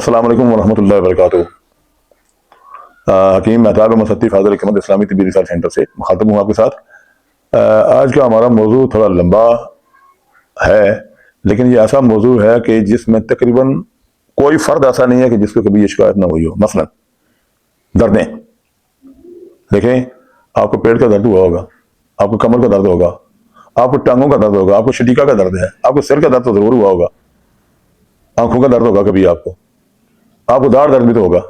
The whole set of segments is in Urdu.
السلام علیکم ورحمۃ اللہ وبرکاتہ۔ حکیم مہتاب مستی فاضل حکمت اسلامی طبی ریسرچ سینٹر سے مخاطب ہوں آپ کے ساتھ۔ آج کا ہمارا موضوع تھوڑا لمبا ہے، لیکن یہ ایسا موضوع ہے کہ جس میں تقریباً کوئی فرد ایسا نہیں ہے کہ جس کو کبھی یہ شکایت نہ ہوئی ہو۔ مثلا دردیں دیکھیں، آپ کو پیٹ کا درد ہوا ہوگا، آپ کو کمر کا درد ہوگا، آپ کو ٹانگوں کا درد ہوگا، آپ کو شٹیکا کا درد ہے، آپ کو سر کا درد تو ضرور ہوا ہوگا، آنکھوں کا درد ہوگا کبھی، آپ کو داڑ درد بھی تو ہوگا۔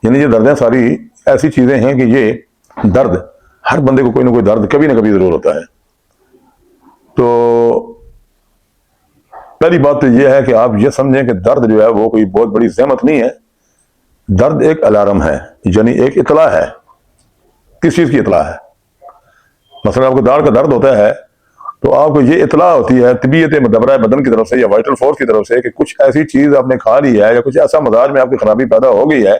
یعنی یہ دردیں ساری ایسی چیزیں ہیں کہ یہ درد ہر بندے کو کوئی نہ کوئی درد کبھی نہ کبھی ضرور ہوتا ہے۔ تو پہلی بات تو یہ ہے کہ آپ یہ سمجھیں کہ درد جو ہے وہ کوئی بہت بڑی زحمت نہیں ہے۔ درد ایک الارم ہے، یعنی ایک اطلاع ہے۔ کس چیز کی اطلاع ہے؟ مثلا آپ کو داڑ کا درد ہوتا ہے تو آپ کو یہ اطلاع ہوتی ہے طبیعت مدبرہ بدن کی طرف سے یا وائٹل فورس کی طرف سے کہ کچھ ایسی چیز آپ نے کھا لی ہے یا کچھ ایسا مزاج میں آپ کی خرابی پیدا ہو گئی ہے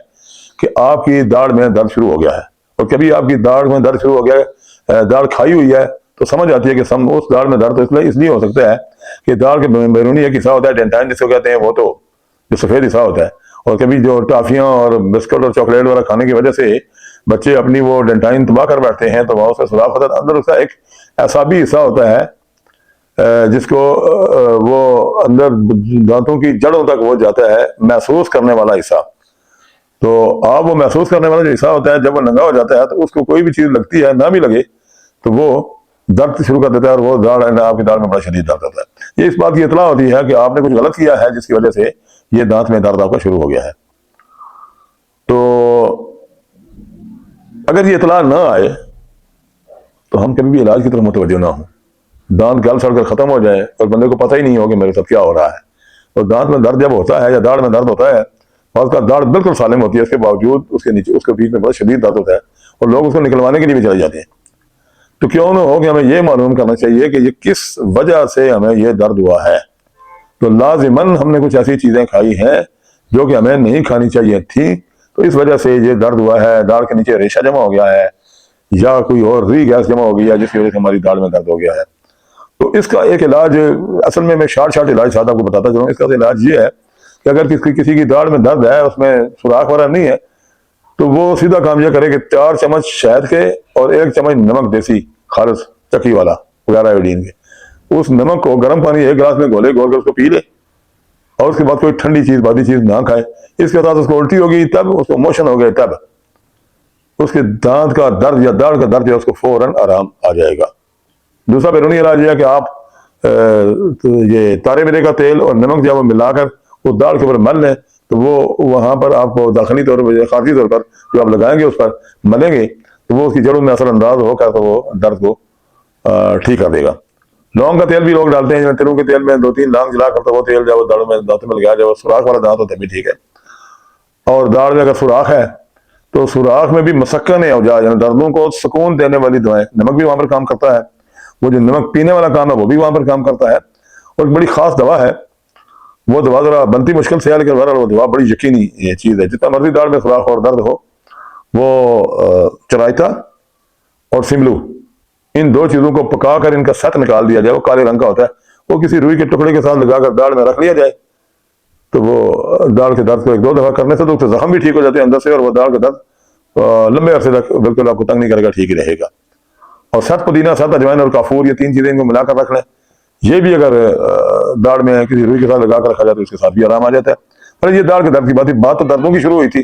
کہ آپ کی داڑ میں درد شروع ہو گیا ہے۔ اور کبھی آپ کی داڑ میں درد شروع ہو گیا ہے، داڑ کھائی ہوئی ہے تو سمجھ آتی ہے کہ اس داڑ میں درد اس لیے ہو سکتا ہے کہ داڑ کے بیرونی ایک حصہ ہوتا ہے ڈینٹائن جس کو کہتے ہیں، وہ تو جو سفید حصہ ہوتا ہے، اور کبھی جو ٹافیاں اور بسکٹ اور چاکلیٹ وغیرہ کھانے کی وجہ سے بچے اپنی وہ ڈینٹائن تباہ کر بیٹھتے ہیں تو وہاں اس کا سوراخ ہوتا ہے، اندر اس کا ایک اعصابی حصہ ہوتا ہے جس کو وہ اندر دانتوں کی جڑوں تک وہ جاتا ہے، محسوس کرنے والا حصہ۔ تو آپ وہ محسوس کرنے والا جو حصہ ہوتا ہے جب وہ ننگا ہو جاتا ہے تو اس کو کوئی بھی چیز لگتی ہے، نہ بھی لگے تو وہ درد شروع کر دیتا ہے، اور وہ داڑ آپ کی داڑ میں بڑا شدید درد ہوتا ہے۔ یہ اس بات کی اطلاع ہوتی ہے کہ آپ نے کچھ غلط کیا ہے جس کی وجہ سے یہ دانت میں درد آپ کا شروع ہو گیا ہے۔ تو اگر یہ اطلاع نہ آئے تو ہم کبھی بھی علاج کی طرف متوجہ نہ ہوں۔ دانت گل سڑ کر ختم ہو جائے اور بندے کو پتہ ہی نہیں ہو کہ میرے ساتھ کیا ہو رہا ہے۔ اور دانت میں درد جب ہوتا ہے یا داڑ میں درد ہوتا ہے، بعض کا داڑ بالکل سالم ہوتی ہے، اس کے باوجود اس کے نیچے اس کے بیچ میں بہت شدید درد ہوتا ہے اور لوگ اس کو نکلوانے کے لیے بھی چلے جاتے ہیں۔ تو کیوں نہ ہو کہ ہمیں یہ معلوم کرنا چاہیے کہ یہ کس وجہ سے ہمیں یہ درد ہوا ہے۔ تو لازماً ہم نے کچھ ایسی چیزیں کھائی ہیں جو کہ ہمیں نہیں کھانی چاہیے تھی، تو اس وجہ سے یہ درد ہوا ہے۔ داڑ کے نیچے ریشہ جمع ہو گیا ہے یا کوئی اور ری گیس جمع ہو گئی ہے جس کی وجہ سے ہماری داڑ میں درد ہو گیا ہے۔ تو اس کا ایک علاج، اصل میں شارٹ علاج ساتھ آپ کو بتاتا چلوں۔ اس کا علاج یہ ہے کہ اگر کسی کی داڑ میں درد ہے، اس میں سوراخ وغیرہ نہیں ہے، تو وہ سیدھا کام یہ کرے کہ 4 چمچ شہد کے اور 1 چمچ نمک دیسی خالص چکی والا وغیرہ آیوڈین کے، اس نمک کو گرم پانی 1 گلاس میں گھول کر اس کو پی لے، اور اس کے بعد کوئی ٹھنڈی چیز بادی چیز نہ کھائے۔ اس کے ساتھ اس کو الٹی ہوگی تب، اس کو موشن ہو گئے تب، اس کے دانت کا درد یا داڑ کا درد ہے اس کو فوراً آرام آ جائے گا۔ دوسرا بیرونی علاج یہ ہے کہ آپ یہ تارے ملے کا تیل اور نمک جب ملا کر وہ داڑ کے اوپر مل لیں تو وہ وہاں پر آپ کو داخلی طور پر خارجی طور پر جو آپ لگائیں گے اس پر ملیں گے تو وہ اس کی جڑوں میں اثر انداز ہو کر تو وہ درد کو ٹھیک کر دے گا۔ لونگ کا تیل بھی لوگ ڈالتے ہیں، تلوں کے تیل میں 2-3 لانگ جلا کر تو وہ تیل جب داڑوں میں دانتوں میں لگایا جب سوراخ والا دانت ہوتا ہے بھی ٹھیک ہے۔ اور داڑ میں اگر سوراخ ہے تو سوراخ میں بھی مسکن اوجاع یعنی دردوں کو سکون دینے والی دوائیں، نمک بھی وہاں پر کام کرتا ہے، وہ جو نمک پینے والا کام ہے وہ بھی وہاں پر کام کرتا ہے۔ اور ایک بڑی خاص دوا ہے، وہ دوا ذرا بنتی مشکل سے ہے لیکن بہرحال وہ دوا بڑی یقینی یہ چیز ہے۔ جتنا مرضی داڑ میں سوراخ اور درد ہو، وہ چرائتا اور سملو، ان 2 چیزوں کو پکا کر ان کا ست نکال دیا جائے، وہ کالے رنگ کا ہوتا ہے، وہ کسی روئی کے ٹکڑے کے ساتھ لگا کر داڑ میں رکھ لیا جائے تو وہ داڑ کے درد کو 1-2 دفعہ کرنے سے تو اس سے زخم بھی ٹھیک ہو جاتے ہیں اندر سے، اور وہ داڑ کا درد لمبے عرصے تک بالکل آپ کو تنگ نہیں کرے گا، ٹھیک ہی رہے گا۔ اور 7 پودینہ 7 اجوائن اور کافور، یہ 3 چیزیں ان کو ملا کر رکھ لیں۔ یہ بھی اگر داڑ میں کسی روئی کے ساتھ لگا کر رکھا جائے تو اس کے ساتھ بھی آرام آ جاتا ہے۔ پر یہ داڑ کے درد کی بات تو دردوں کی شروع ہوئی تھی،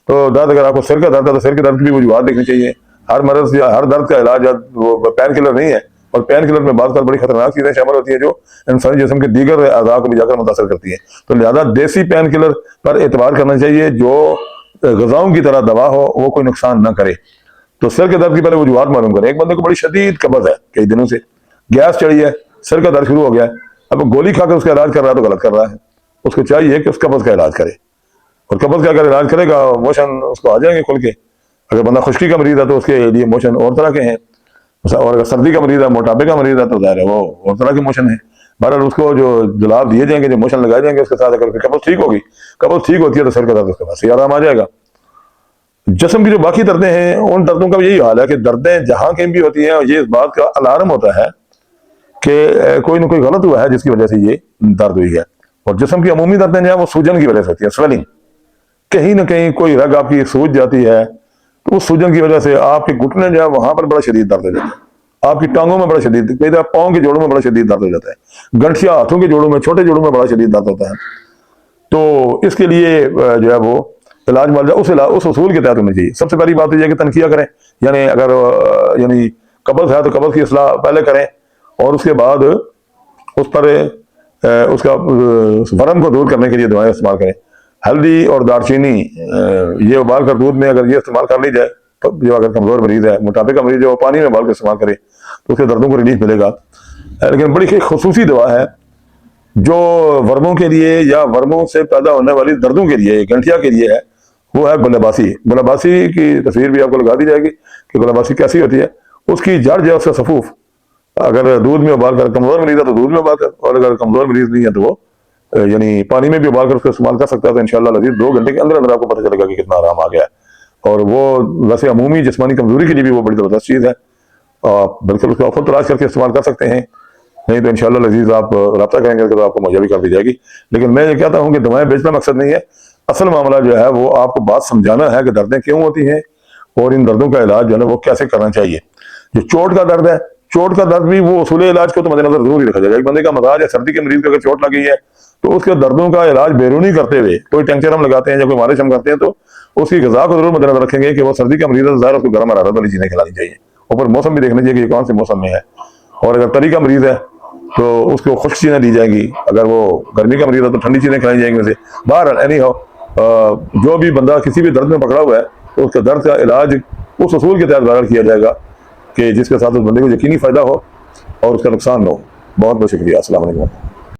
تو درد اگر آپ کو سر کا درد ہے تو سر کے درد کی بھی وجوہات دیکھنی چاہیے۔ ہر مرض یا ہر درد کا علاج وہ پین کلر نہیں ہے، اور پین کلر میں بعض بڑی خطرناک چیزیں شامل ہوتی ہیں جو انسانی جسم کے دیگر اعضاء کو بھی جا کر متاثر کرتی ہیں۔ تو لہذا دیسی پین کلر پر اعتبار کرنا چاہیے جو غذاؤں کی طرح دوا ہو، وہ کوئی نقصان نہ کرے۔ تو سر کے درد کی پہلے وجوہات معلوم کریں۔ ایک بندے کو بڑی شدید قبض ہے، کئی دنوں سے گیس چڑھی ہے، سر کا درد شروع ہو گیا ہے، اب گولی کھا کر اس کا علاج کر رہا ہے تو غلط کر رہا ہے۔ اس کو چاہیے کہ اس قبض کا علاج کرے، اور قبض کا اگر علاج کرے گا موشن اس کو آ جائیں گے کھل کے۔ اگر بندہ خشکی کا مریض ہے تو اس کے لیے موشن اور طرح کے ہیں، اور اگر سردی کا مریض ہے، موٹاپے کا مریض ہے تو ظاہر ہے وہ اور طرح کے موشن ہیں۔ بہرحال اس کو جو جلاب دیے جائیں گے، جو موشن لگائے جائیں گے، اس کے ساتھ اگر قبض ٹھیک ہوگی، قبض ٹھیک ہوتی ہے تو سر کا درد اس کے پاس ہی آرام آ جائے گا۔ جسم کی جو باقی دردیں ہیں، ان دردوں کا بھی یہی حال ہے کہ دردیں جہاں کہیں بھی ہوتی ہیں یہ اس بات کا الارم ہوتا ہے کہ کوئی نہ کوئی غلط ہوا ہے جس کی وجہ سے یہ درد ہوئی ہے۔ اور جسم کی عمومی دردیں جو ہیں وہ سوجن کی وجہ سے ہوتی ہے، سویلنگ۔ کہیں نہ کہیں کوئی رگ آپ کی سوج جاتی ہے تو اس سوجن کی وجہ سے آپ کے گھٹنے جو ہے وہاں پر بڑا شدید درد ہو جاتا ہے، آپ کی ٹانگوں میں بڑا شدید، کئی دفعہ پاؤں کے جوڑوں میں بڑا شدید درد ہو جاتا ہے، گنٹھیا ہاتھوں کے جوڑوں میں، چھوٹے جوڑوں میں بڑا شدید درد ہوتا ہے۔ تو اس کے لیے جو ہے وہ علاج معالجہ اس اصول کے تحت ہونا چاہیے۔ سب سے پہلی بات یہ ہے کہ تنقیہ کریں، یعنی اگر یعنی قبض ہے تو قبض کی اصلاح پہلے کریں، اور اس کے بعد اس پر اس کا ورم کو دور کرنے کے لیے دوائیں استعمال کریں۔ ہلدی اور دار چینی یہ ابال کر دودھ میں اگر یہ استعمال کر لی جائے، جو اگر کمزور مریض ہے، موٹاپے کا مریض ہے، وہ پانی میں ابال کر استعمال کرے تو اس کے دردوں کو ریلیف ملے گا۔ لیکن بڑی خصوصی دوا ہے جو ورموں کے لیے یا ورموں سے پیدا ہونے والی دردوں کے لیے، گنٹھیا کے لیے ہے، وہ ہے گلہ باسی۔ گلہ باسی کی تصویر بھی آپ کو لگا دی جائے گی کہ گلہ باسی کیسی ہوتی ہے۔ اس کی جڑ جو ہے اس کا سفوف اگر دودھ میں ابال کر، کمزور مریض ہے تو دودھ میں ابال کر، اور اگر کمزور مریض نہیں ہے تو وہ یعنی پانی میں بھی ابال کر اس کو استعمال کر سکتا ہے، تو انشاءاللہ العزیز 2 گھنٹے کے اندر اندر آپ کو پتہ چلے گا کہ کتنا آرام آ گیا ہے۔ اور وہ ویسے عمومی جسمانی کمزوری کے لیے بھی وہ بڑی زبردست چیز ہے، بالکل اس کو آفر تلاش کر کے استعمال کر سکتے ہیں، نہیں تو انشاءاللہ العزیز آپ رابطہ کریں گے تو آپ کو مہیا بھی کر دی جائے گی۔ لیکن میں یہ کہتا ہوں کہ دوائیں بیچنا مقصد نہیں ہے، اصل معاملہ جو ہے وہ آپ کو بات سمجھانا ہے کہ دردیں کیوں ہوتی ہیں اور ان دردوں کا علاج جو ہے نا وہ کیسے کرنا چاہیے۔ جو چوٹ کا درد ہے، چوٹ کا درد بھی وہ اصول علاج کو تو مد نظر ضرور ہی رکھا جائے گا۔ ایک بندے کا مزاج ہے، سردی کے مریض کو اگر چوٹ لگی ہے تو اس کے دردوں کا علاج بیرونی کرتے ہوئے، کوئی ٹینکچر ہم لگاتے ہیں یا کوئی مالش ہم کرتے ہیں تو اس کی غذا کو ضرور مد نظر رکھیں گے کہ وہ سردی کا مریض ہے، ظاہر اس کو گرم حرارت والی چیزیں کھلانی چاہیے، اوپر موسم بھی دیکھنا چاہیے کہ یہ کون سے موسم میں ہے۔ اور اگر تری کا مریض ہے تو اس کو خشک چیزیں دی جائیں گی، اگر وہ گرمی کا مریض ہے تو ٹھنڈی چیزیں کھلائی جائیں گی ویسے۔ بہرحال اینی ہو جو بھی بندہ کسی بھی درد میں پکڑا ہوا ہے تو اس کا درد کا علاج اس اصول کے تحت ظاہر کیا جائے گا کہ جس کے ساتھ اس بندے کو یقینی فائدہ ہو اور اس کا نقصان نہ ہو۔ بہت بہت شکریہ، السلام علیکم۔